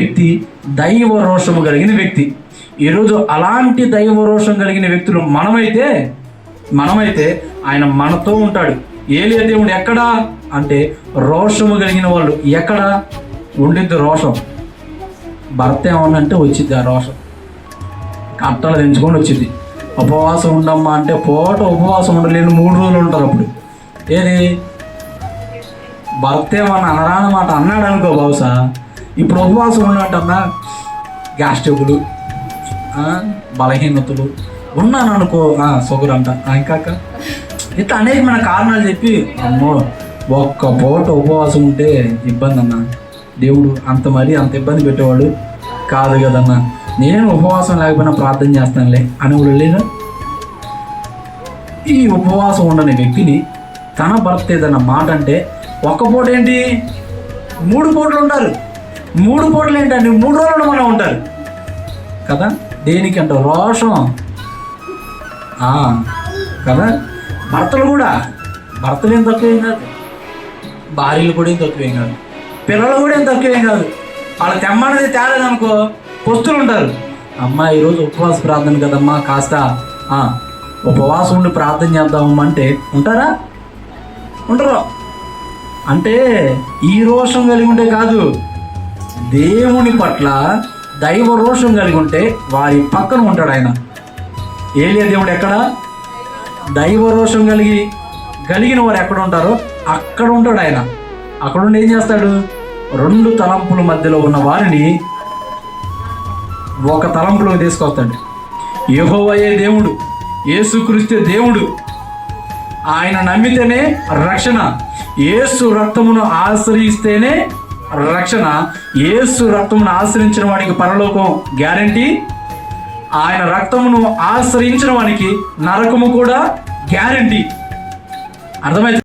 వ్యక్తి దైవ రోషము కలిగిన వ్యక్తి. ఈరోజు అలాంటి దైవ రోషం కలిగిన వ్యక్తులు మనమైతే ఆయన మనతో ఉంటాడు. ఏలియా దేవుడు ఎక్కడా అంటే రోషము కలిగిన వాళ్ళు ఎక్కడ ఉండిద్ది రోషం. భర్త ఏమన్నంటే వచ్చింది ఆ రోషం, కట్టలు తెంచుకొని వచ్చింది. ఉపవాసం ఉండమ్మా అంటే ఉపవాసం ఉండలేని 3 రోజులు ఉంటారు. అప్పుడు ఏది భర్త ఏమన్నా అనరానమాట అన్నాడు అనుకో, బహుశా ఇప్పుడు ఉపవాసం ఉన్నట్టన్నా గ్యాస్ ట్రబుల్, బలహీనతలు ఉన్నాను అనుకో, షుగర్ అంట, ఇంకాక ఇట్లా అనేకమైన కారణాలు చెప్పి అమ్మో ఒక్క పూట ఉపవాసం ఉంటే ఇబ్బంది అన్న, దేవుడు అంత ఇబ్బంది పెట్టేవాడు కాదు కదన్నా, నేను ఉపవాసం లేకపోయినా ప్రార్థన చేస్తానులే అని కూడా లేదా. ఈ ఉపవాసం ఉండని వ్యక్తిని తన భర్త ఏదన్నా మాట అంటే ఒక్క పూట ఏంటి 3 పూటలు ఉంటారు. 3 పూటలు ఏంటండి 3 రోజులు మనం ఉంటారు కదా. దేనికంట రోషం కదా. భర్తలు ఏం తక్కువేం కాదు, భార్యలు కూడా ఏం తక్కువేం కాదు, పిల్లలు కూడా ఏం తక్కువేం కాదు. వాళ్ళ తెమ్మన్నది తేలేదనుకో పొస్తులు ఉంటారు. అమ్మా ఈరోజు ఉపవాస ప్రార్థన కదమ్మా, కాస్త ఉపవాసం ఉండి ప్రార్థన చేద్దామమ్మా అంటే ఉంటారా? ఉండరు. అంటే ఈ రోషం కలిగి ఉంటే కాదు, దేవుని పట్ల దైవ రోషం కలిగి ఉంటే వారి పక్కన ఉంటాడు ఆయన. ఏలియా దేవుడు ఎక్కడ? దైవ రోషం కలిగిన వారు ఎక్కడ ఉంటారో అక్కడ ఉంటాడు ఆయన. అక్కడ ఉండి ఏం చేస్తాడు? 2 తలంపుల మధ్యలో ఉన్న వారిని ఒక తలంపులో తీసుకొస్తాడు. యెహోవాయే దేవుడు, యేసుక్రీస్తే దేవుడు, ఆయన నమ్మితేనే రక్షణ, యేసు రక్తమును ఆశ్రయిస్తేనే రక్షణ, యేసు రక్తమును ఆశ్రయించిన వాడికి పరలోకం గ్యారంటీ, ఆయన రక్తమును ఆశ్రయించిన వానికి నరకము కూడా గ్యారంటీ. అర్థమైతే